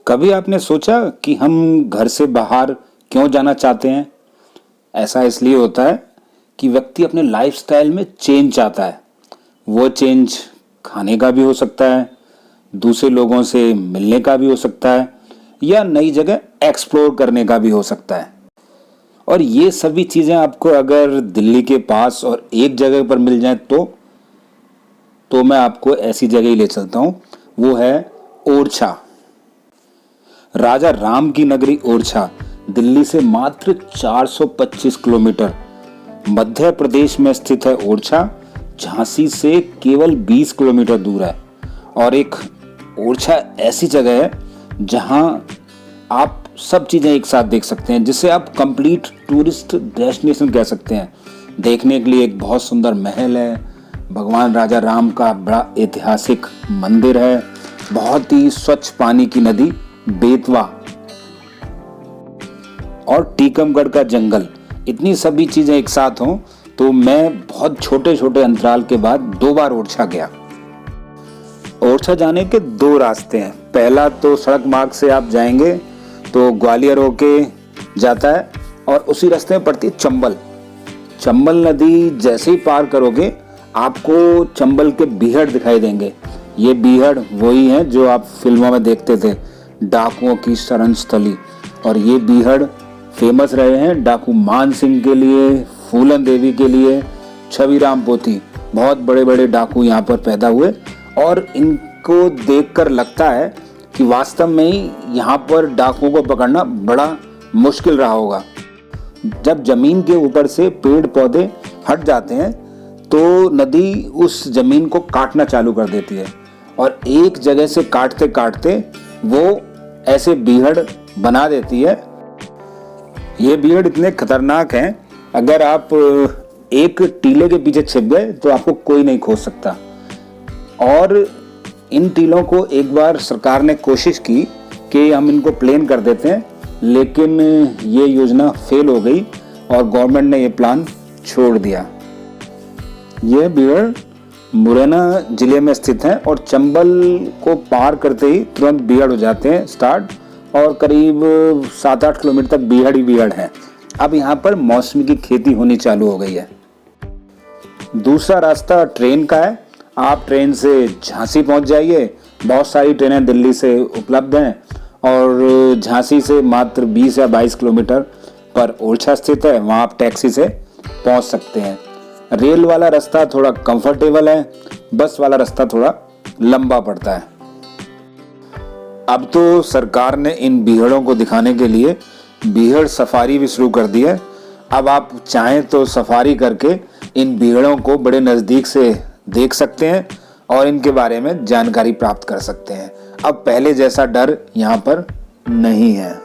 कभी आपने सोचा कि हम घर से बाहर क्यों जाना चाहते हैं? ऐसा इसलिए होता है कि व्यक्ति अपने लाइफस्टाइल में चेंज चाहता है। वो चेंज खाने का भी हो सकता है, दूसरे लोगों से मिलने का भी हो सकता है, या नई जगह एक्सप्लोर करने का भी हो सकता है। और ये सभी चीज़ें आपको अगर दिल्ली के पास और एक जगह पर मिल जाएं तो मैं आपको ऐसी जगह ही ले चलता हूँ। वो है ओरछा। राजा राम की नगरी ओरछा दिल्ली से मात्र 425 किलोमीटर मध्य प्रदेश में स्थित है। ओरछा झांसी से केवल 20 किलोमीटर दूर है। और एक ओरछा ऐसी जगह है जहां आप सब चीजें एक साथ देख सकते हैं, जिसे आप कंप्लीट टूरिस्ट डेस्टिनेशन कह सकते हैं। देखने के लिए एक बहुत सुंदर महल है, भगवान राजा राम का बड़ा ऐतिहासिक मंदिर है, बहुत ही स्वच्छ पानी की नदी बेतवा और टीकमगढ़ का जंगल। इतनी सभी चीजें एक साथ हों तो मैं बहुत छोटे छोटे अंतराल के बाद 2 बार ओरछा गया। ओरछा जाने के 2 रास्ते हैं। पहला तो सड़क मार्ग से आप जाएंगे तो ग्वालियर होके जाता है और उसी रास्ते में पड़ती है चंबल। चंबल नदी जैसे ही पार करोगे आपको चंबल के बीहड़ दिखाई देंगे। ये बीहड़ वही हैं जो आप फिल्मों में देखते थे, डाकुओं की शरण स्थली। और ये बीहड़ फेमस रहे हैं डाकू मान सिंह के लिए, फूलन देवी के लिए, छविराम पोथी। बहुत बड़े बड़े डाकू यहाँ पर पैदा हुए और इनको देखकर लगता है कि वास्तव में ही यहाँ पर डाकुओं को पकड़ना बड़ा मुश्किल रहा होगा। जब जमीन के ऊपर से पेड़ पौधे हट जाते हैं तो नदी उस जमीन को काटना चालू कर देती है और एक जगह से काटते काटते वो ऐसे बीहड़ बना देती है। ये बीहड़ इतने खतरनाक हैं, अगर आप एक टीले के पीछे छिप गए तो आपको कोई नहीं खोज सकता। और इन टीलों को एक बार सरकार ने कोशिश की कि हम इनको प्लेन कर देते हैं, लेकिन ये योजना फेल हो गई और गवर्नमेंट ने ये प्लान छोड़ दिया। ये बीहड़ मुरैना जिले में स्थित है और चंबल को पार करते ही तुरंत बीहड़ हो जाते हैं स्टार्ट, और करीब 7-8 किलोमीटर तक बीहड़ ही बीहड़ है। अब यहाँ पर मौसमी की खेती होनी चालू हो गई है। दूसरा रास्ता ट्रेन का है। आप ट्रेन से झांसी पहुँच जाइए। बहुत सारी ट्रेनें दिल्ली से उपलब्ध हैं और झांसी से मात्र 20 या 22 किलोमीटर पर ओरछा स्थित है, वहाँ आप टैक्सी से पहुँच सकते हैं। रेल वाला रास्ता थोड़ा कंफर्टेबल है, बस वाला रास्ता थोड़ा लंबा पड़ता है। अब तो सरकार ने इन बीहड़ों को दिखाने के लिए बीहड़ सफारी भी शुरू कर दी है। अब आप चाहें तो सफारी करके इन बीहड़ों को बड़े नज़दीक से देख सकते हैं और इनके बारे में जानकारी प्राप्त कर सकते हैं। अब पहले जैसा डर यहाँ पर नहीं है।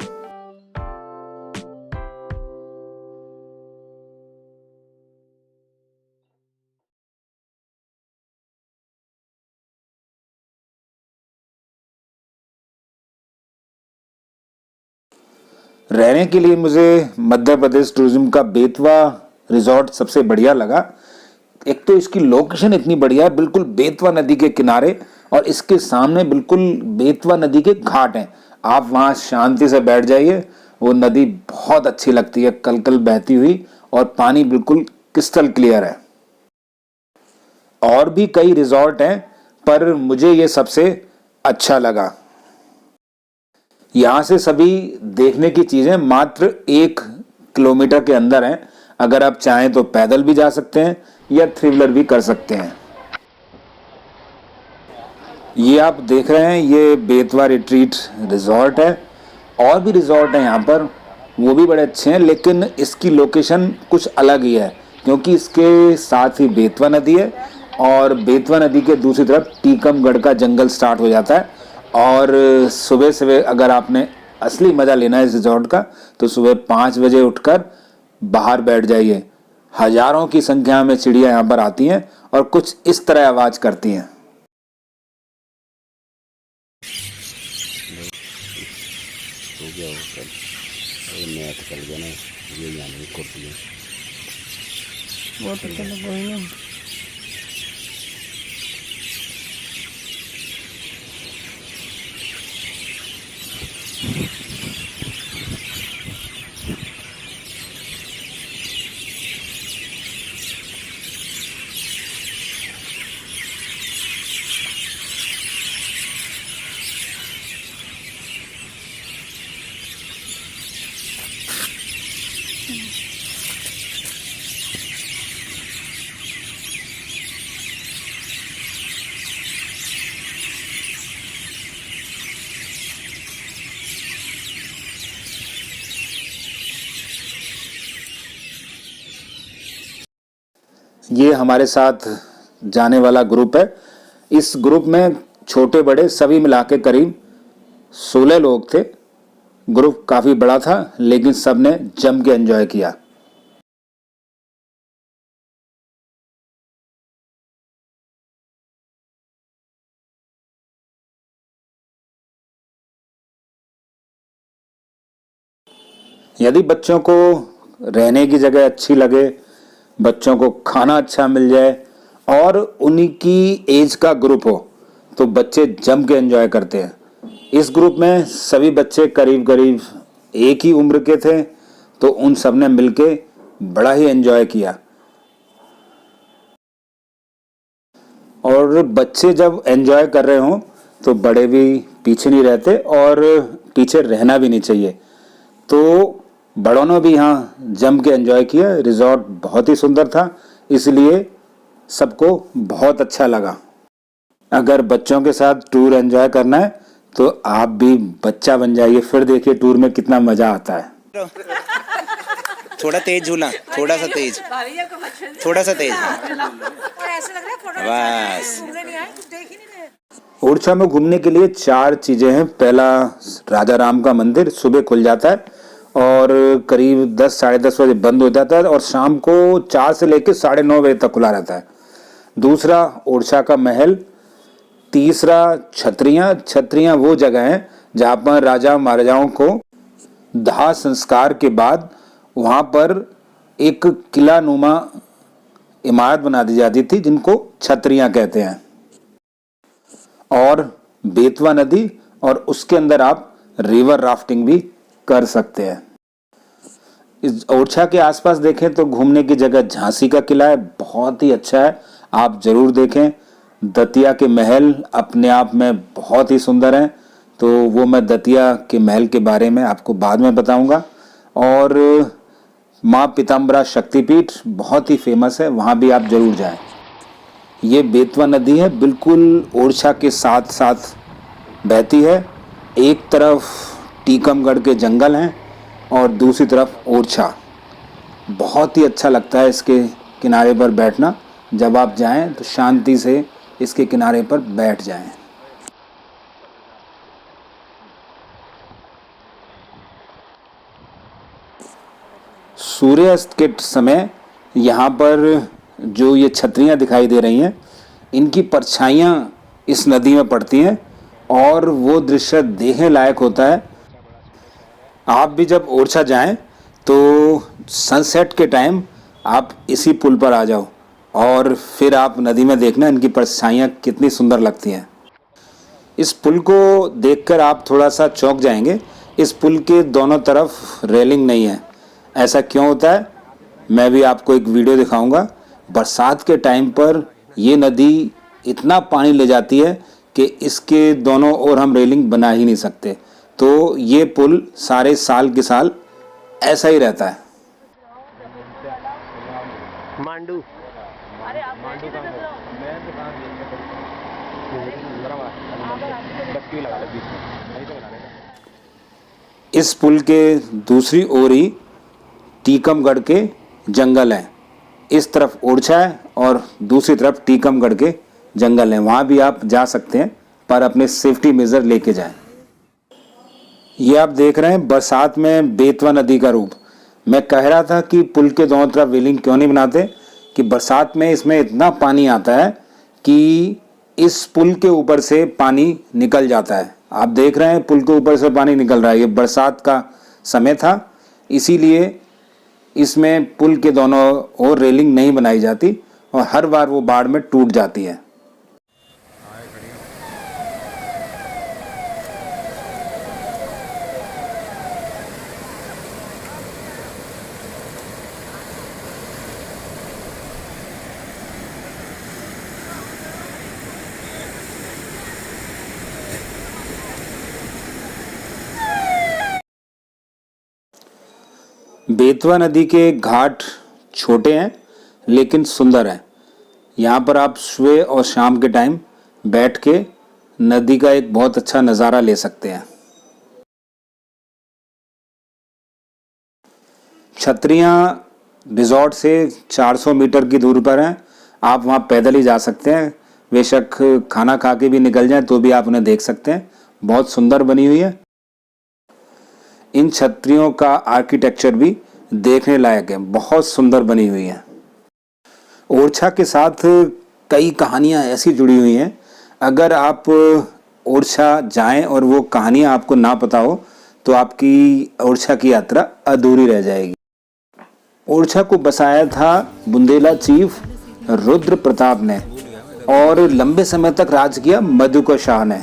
रहने के लिए मुझे मध्य प्रदेश टूरिज्म का बेतवा रिजॉर्ट सबसे बढ़िया लगा। एक तो इसकी लोकेशन इतनी बढ़िया है, बिल्कुल बेतवा नदी के किनारे, और इसके सामने बिल्कुल बेतवा नदी के घाट हैं। आप वहाँ शांति से बैठ जाइए। वो नदी बहुत अच्छी लगती है, कलकल बहती हुई, और पानी बिल्कुल क्रिस्टल क्लियर है। और भी कई रिजॉर्ट हैं पर मुझे ये सबसे अच्छा लगा। यहाँ से सभी देखने की चीजें मात्र 1 किलोमीटर के अंदर हैं। अगर आप चाहें तो पैदल भी जा सकते हैं या 3 व्हीलर भी कर सकते हैं। ये आप देख रहे हैं, ये बेतवा रिट्रीट रिजॉर्ट है। और भी रिजॉर्ट हैं यहाँ पर, वो भी बड़े अच्छे हैं, लेकिन इसकी लोकेशन कुछ अलग ही है क्योंकि इसके साथ ही बेतवा नदी है और बेतवा नदी के दूसरी तरफ टीकमगढ़ का जंगल स्टार्ट हो जाता है। और सुबह सुबह अगर आपने असली मज़ा लेना है इस रिजॉर्ट का तो सुबह 5 बजे उठकर बाहर बैठ जाइए। हजारों की संख्या में चिड़िया यहाँ पर आती हैं और कुछ इस तरह आवाज़ करती हैं। वो तो चलो कोई नहीं। ये हमारे साथ जाने वाला ग्रुप है। इस ग्रुप में छोटे बड़े सभी मिला के करीब 16 लोग थे। ग्रुप काफ़ी बड़ा था, लेकिन सब ने जम के एंजॉय किया। यदि बच्चों को रहने की जगह अच्छी लगे, बच्चों को खाना अच्छा मिल जाए और उन्हीं की एज का ग्रुप हो, तो बच्चे जम के एंजॉय करते हैं। इस ग्रुप में सभी बच्चे करीब करीब एक ही उम्र के थे, तो उन सब ने मिलके बड़ा ही एंजॉय किया। और बच्चे जब एंजॉय कर रहे हों तो बड़े भी पीछे नहीं रहते, और पीछे रहना भी नहीं चाहिए। तो बड़ों ने भी यहाँ जम के एंजॉय किया। रिजॉर्ट बहुत ही सुंदर था, इसलिए सबको बहुत अच्छा लगा। अगर बच्चों के साथ टूर एंजॉय करना है तो आप भी बच्चा बन जाइए, फिर देखिए टूर में कितना मजा आता है। थोड़ा तेज झूला, थोड़ा सा तेज, थोड़ा सा तेज, बस। ओरछा में घूमने के लिए 4 चीजें हैं। पहला, राजा राम का मंदिर सुबह खुल जाता है और करीब 10 साढ़े 10 बजे बंद हो जाता है, और शाम को 4 से लेकर 9:30 बजे तक खुला रहता है। दूसरा, ओरछा का महल। तीसरा, छतरियां वो जगह हैं जहाँ पर राजा महाराजाओं को दाह संस्कार के बाद वहाँ पर एक किला नुमा इमारत बना दी जाती थी, जिनको छतरियां कहते हैं। और बेतवा नदी, और उसके अंदर आप रिवर राफ्टिंग भी कर सकते हैं। इस ओरछा के आसपास देखें तो घूमने की जगह झांसी का किला है, बहुत ही अच्छा है, आप जरूर देखें। दतिया के महल अपने आप में बहुत ही सुंदर हैं, तो वो मैं दतिया के महल के बारे में आपको बाद में बताऊंगा। और माँ पीताम्बरा शक्तिपीठ बहुत ही फेमस है, वहाँ भी आप जरूर जाएं। ये बेतवा नदी है, बिल्कुल ओरछा के साथ साथ बहती है। एक तरफ टीकमगढ़ के जंगल हैं और दूसरी तरफ ओरछा। बहुत ही अच्छा लगता है इसके किनारे पर बैठना। जब आप जाएं तो शांति से इसके किनारे पर बैठ जाएं। सूर्यास्त के समय यहाँ पर जो ये छतरियाँ दिखाई दे रही हैं, इनकी परछाइयाँ इस नदी में पड़ती हैं और वो दृश्य देखने लायक होता है। आप भी जब ओरछा जाएं तो सनसेट के टाइम आप इसी पुल पर आ जाओ, और फिर आप नदी में देखना इनकी परछाइयाँ कितनी सुंदर लगती हैं। इस पुल को देखकर आप थोड़ा सा चौंक जाएंगे। इस पुल के दोनों तरफ रेलिंग नहीं है। ऐसा क्यों होता है, मैं भी आपको एक वीडियो दिखाऊंगा। बरसात के टाइम पर ये नदी इतना पानी ले जाती है कि इसके दोनों ओर हम रेलिंग बना ही नहीं सकते। तो ये पुल सारे साल के साल ऐसा ही रहता है। मांडू इस पुल के दूसरी ओर ही टीकमगढ़ के जंगल हैं। इस तरफ ओरछा है और दूसरी तरफ टीकमगढ़ के जंगल हैं। वहाँ भी आप जा सकते हैं, पर अपने सेफ्टी मेजर लेके जाएं। ये आप देख रहे हैं बरसात में बेतवा नदी का रूप। मैं कह रहा था कि पुल के दोनों तरफ रेलिंग क्यों नहीं बनाते, कि बरसात में इसमें इतना पानी आता है कि इस पुल के ऊपर से पानी निकल जाता है। आप देख रहे हैं पुल के ऊपर से पानी निकल रहा है। ये बरसात का समय था, इसीलिए इसमें पुल के दोनों ओर रेलिंग नहीं बनाई जाती और हर बार वो बाढ़ में टूट जाती है। बेतवा नदी के घाट छोटे हैं लेकिन सुंदर हैं। यहाँ पर आप सुबह और शाम के टाइम बैठ के नदी का एक बहुत अच्छा नज़ारा ले सकते हैं। छतरियाँ रिजॉर्ट से 400 मीटर की दूरी पर हैं। आप वहाँ पैदल ही जा सकते हैं, बेशक खाना खा के भी निकल जाएं तो भी आप उन्हें देख सकते हैं। बहुत सुंदर बनी हुई है। इन छतरियों का आर्किटेक्चर भी देखने लायक है, बहुत सुंदर बनी हुई है। ओरछा के साथ कई कहानियाँ ऐसी जुड़ी हुई हैं, अगर आप ओरछा जाएं और वो कहानियाँ आपको ना पता हो तो आपकी ओरछा की यात्रा अधूरी रह जाएगी। ओरछा को बसाया था बुंदेला चीफ रुद्र प्रताप ने और लंबे समय तक राज किया मधुकर शाह ने।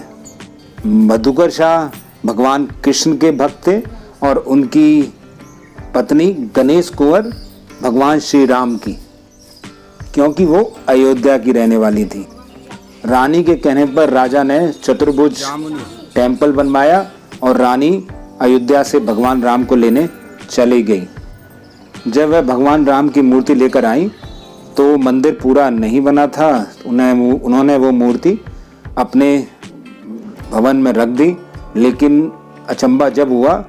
मधुकर शाह भगवान कृष्ण के भक्त थे और उनकी पत्नी गणेश कुंवर भगवान श्री राम की, क्योंकि वो अयोध्या की रहने वाली थी। रानी के कहने पर राजा ने चतुर्भुज टेम्पल बनवाया और रानी अयोध्या से भगवान राम को लेने चली गई। जब वह भगवान राम की मूर्ति लेकर आई तो मंदिर पूरा नहीं बना था। उन्होंने वो मूर्ति अपने भवन में रख दी, लेकिन अचंभा जब हुआ,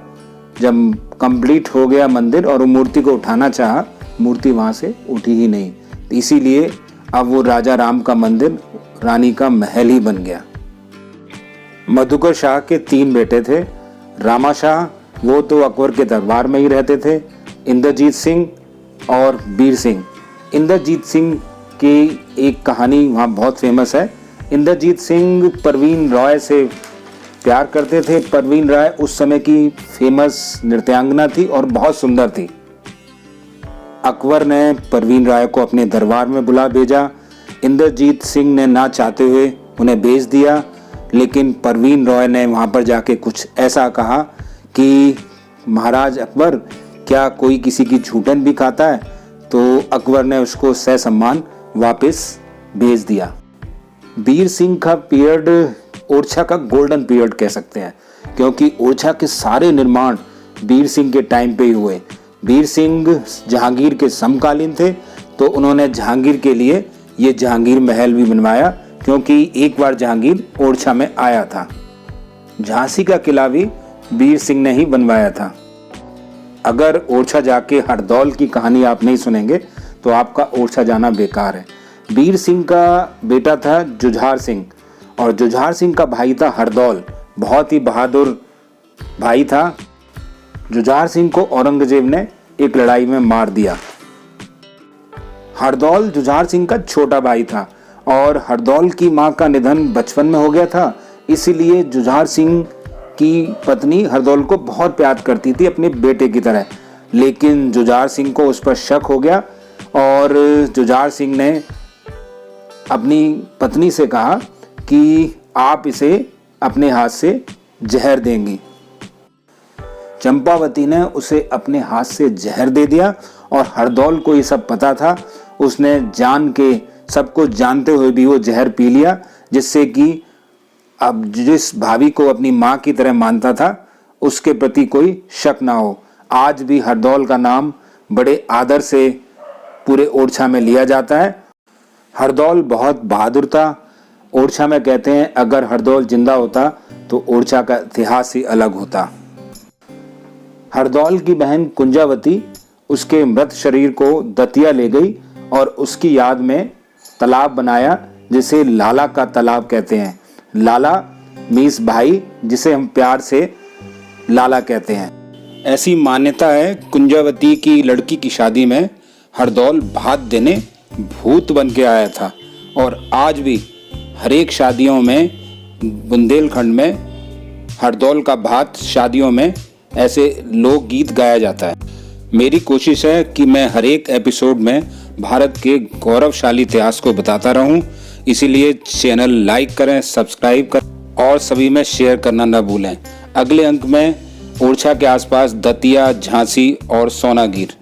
जब कंप्लीट हो गया मंदिर और वो मूर्ति को उठाना चाहा, मूर्ति वहाँ से उठी ही नहीं। इसीलिए अब वो राजा राम का मंदिर रानी का महल ही बन गया। मधुकर शाह के 3 बेटे थे। रामा शाह, वो तो अकबर के दरबार में ही रहते थे। इंद्रजीत सिंह और बीर सिंह। इंद्रजीत सिंह की एक कहानी वहाँ बहुत फेमस है। इंद्रजीत सिंह परवीन रॉय से प्यार करते थे। परवीन रॉय उस समय की फेमस नृत्यांगना थी और बहुत सुंदर थी। अकबर ने परवीन रॉय को अपने दरबार में बुला भेजा। इंद्रजीत सिंह ने ना चाहते हुए उन्हें भेज दिया, लेकिन परवीन रॉय ने वहाँ पर जाके कुछ ऐसा कहा कि महाराज अकबर, क्या कोई किसी की छूटन भी खाता है? तो अकबर ने उसको ससम्मान वापस भेज दिया। बीर सिंह का पीरियड ओरछा का गोल्डन पीरियड कह सकते हैं, क्योंकि ओरछा के सारे निर्माण बीर सिंह के टाइम पे ही हुए। बीर सिंह जहांगीर के समकालीन थे, तो उन्होंने जहांगीर के लिए ये जहांगीर महल भी बनवाया, क्योंकि एक बार जहांगीर ओरछा में आया था। झांसी का किला भी बीर सिंह ने ही बनवाया था। अगर ओरछा जाके हरदौल की कहानी आप नहीं सुनेंगे तो आपका ओरछा जाना बेकार है। बीर सिंह का बेटा था जुझार सिंह और जुझार सिंह का भाई था हरदौल। बहुत ही बहादुर भाई था। जुझार सिंह को औरंगजेब ने एक लड़ाई में मार दिया। हरदौल जुझार सिंह का छोटा भाई था और हरदौल की मां का निधन बचपन में हो गया था, इसीलिए जुझार सिंह की पत्नी हरदौल को बहुत प्यार करती थी अपने बेटे की तरह। लेकिन जुझार सिंह को उस पर शक हो गया और जुझार सिंह ने अपनी पत्नी से कहा कि आप इसे अपने हाथ से जहर देंगी। चंपावती ने उसे अपने हाथ से जहर दे दिया और हरदौल को ये सब पता था। उसने जान के, सब कुछ जानते हुए भी वो जहर पी लिया, जिससे कि अब जिस भाभी को अपनी माँ की तरह मानता था उसके प्रति कोई शक ना हो। आज भी हरदौल का नाम बड़े आदर से पूरे ओरछा में लिया जाता है। हरदौल बहुत बहादुर था। ओरछा में कहते हैं अगर हरदौल जिंदा होता तो ओरछा का इतिहास ही अलग होता। हरदौल की बहन कुंजावती उसके मृत शरीर को दतिया ले गई और उसकी याद में तालाब बनाया, जिसे लाला का तालाब कहते हैं। लाला मीन्स भाई, जिसे हम प्यार से लाला कहते हैं। ऐसी मान्यता है कुंजावती की लड़की की शादी में हरदौल भात देने भूत बन के आया था और आज भी हर एक शादियों में बुंदेलखंड में हरदौल का भात शादियों में ऐसे लोकगीत गाया जाता है। मेरी कोशिश है कि मैं हर एक एपिसोड में भारत के गौरवशाली इतिहास को बताता रहूं, इसीलिए चैनल लाइक करें, सब्सक्राइब करें और सभी में शेयर करना न भूलें। अगले अंक में ओरछा के आसपास दतिया, झांसी और सोनागीर